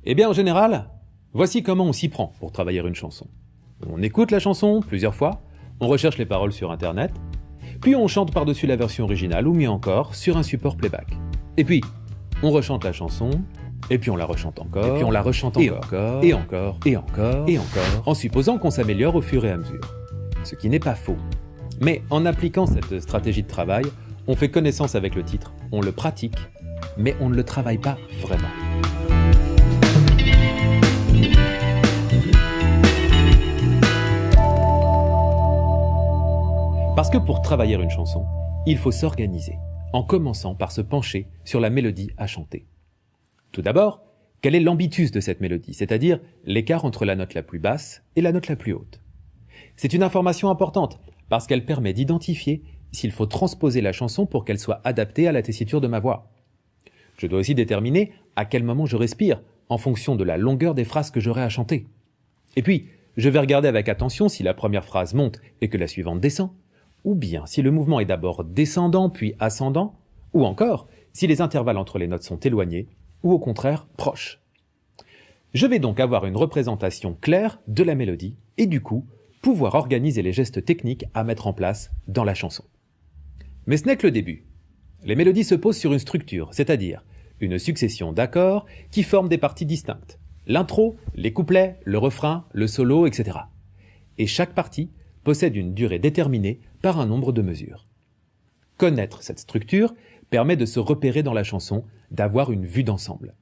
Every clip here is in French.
Eh bien en général, voici comment on s'y prend pour travailler une chanson. On écoute la chanson plusieurs fois, on recherche les paroles sur internet, puis on chante par-dessus la version originale ou mieux encore sur un support playback. Et puis, on rechante la chanson, et puis on la rechante encore, et puis on la rechante encore, et encore, et encore, et encore, en supposant qu'on s'améliore au fur et à mesure. Ce qui n'est pas faux. Mais en appliquant cette stratégie de travail, on fait connaissance avec le titre, on le pratique, mais on ne le travaille pas vraiment. Parce que pour travailler une chanson, il faut s'organiser, en commençant par se pencher sur la mélodie à chanter. Tout d'abord, quel est l'ambitus de cette mélodie, c'est-à-dire l'écart entre la note la plus basse et la note la plus haute. C'est une information importante, parce qu'elle permet d'identifier s'il faut transposer la chanson pour qu'elle soit adaptée à la tessiture de ma voix. Je dois aussi déterminer à quel moment je respire, en fonction de la longueur des phrases que j'aurai à chanter. Et puis, je vais regarder avec attention si la première phrase monte et que la suivante descend, ou bien si le mouvement est d'abord descendant puis ascendant, ou encore si les intervalles entre les notes sont éloignés, ou au contraire proches. Je vais donc avoir une représentation claire de la mélodie et du coup, pouvoir organiser les gestes techniques à mettre en place dans la chanson. Mais ce n'est que le début. Les mélodies se posent sur une structure, c'est-à-dire une succession d'accords qui forment des parties distinctes. L'intro, les couplets, le refrain, le solo, etc. Et chaque partie possède une durée déterminée par un nombre de mesures. Connaître cette structure permet de se repérer dans la chanson, d'avoir une vue d'ensemble.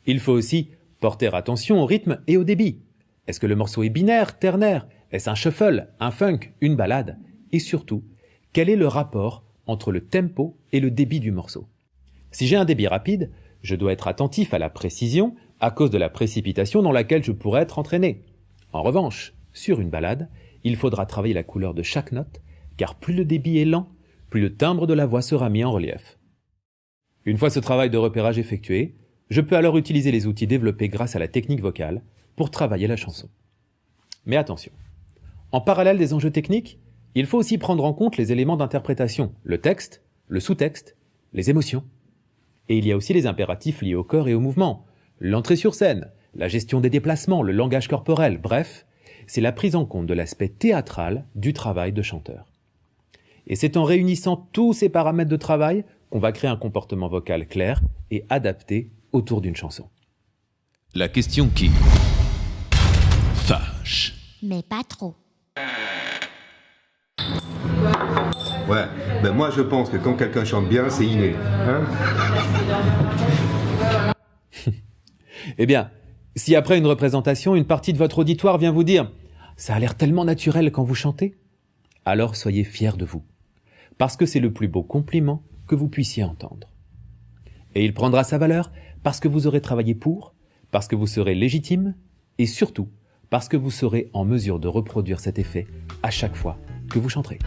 Il faut aussi porter attention au rythme et au débit. Est-ce que le morceau est binaire, ternaire? Est-ce un shuffle, un funk, une ballade? Et surtout, quel est le rapport entre le tempo et le débit du morceau? Si j'ai un débit rapide, je dois être attentif à la précision à cause de la précipitation dans laquelle je pourrais être entraîné. En revanche, sur une ballade, il faudra travailler la couleur de chaque note, car plus le débit est lent, plus le timbre de la voix sera mis en relief. Une fois ce travail de repérage effectué, je peux alors utiliser les outils développés grâce à la technique vocale pour travailler la chanson. Mais attention, en parallèle des enjeux techniques, il faut aussi prendre en compte les éléments d'interprétation, le texte, le sous-texte, les émotions. Et il y a aussi les impératifs liés au corps et au mouvement, l'entrée sur scène, la gestion des déplacements, le langage corporel, bref, c'est la prise en compte de l'aspect théâtral du travail de chanteur. Et c'est en réunissant tous ces paramètres de travail qu'on va créer un comportement vocal clair et adapté autour d'une chanson. La question qui fâche. Mais pas trop. Ouais, ben moi je pense que quand quelqu'un chante bien, c'est inné. Hein? Eh bien, si après une représentation, une partie de votre auditoire vient vous dire « ça a l'air tellement naturel quand vous chantez », alors soyez fiers de vous, parce que c'est le plus beau compliment que vous puissiez entendre. Et il prendra sa valeur parce que vous aurez travaillé pour, parce que vous serez légitime, et surtout parce que vous serez en mesure de reproduire cet effet à chaque fois que vous chanterez.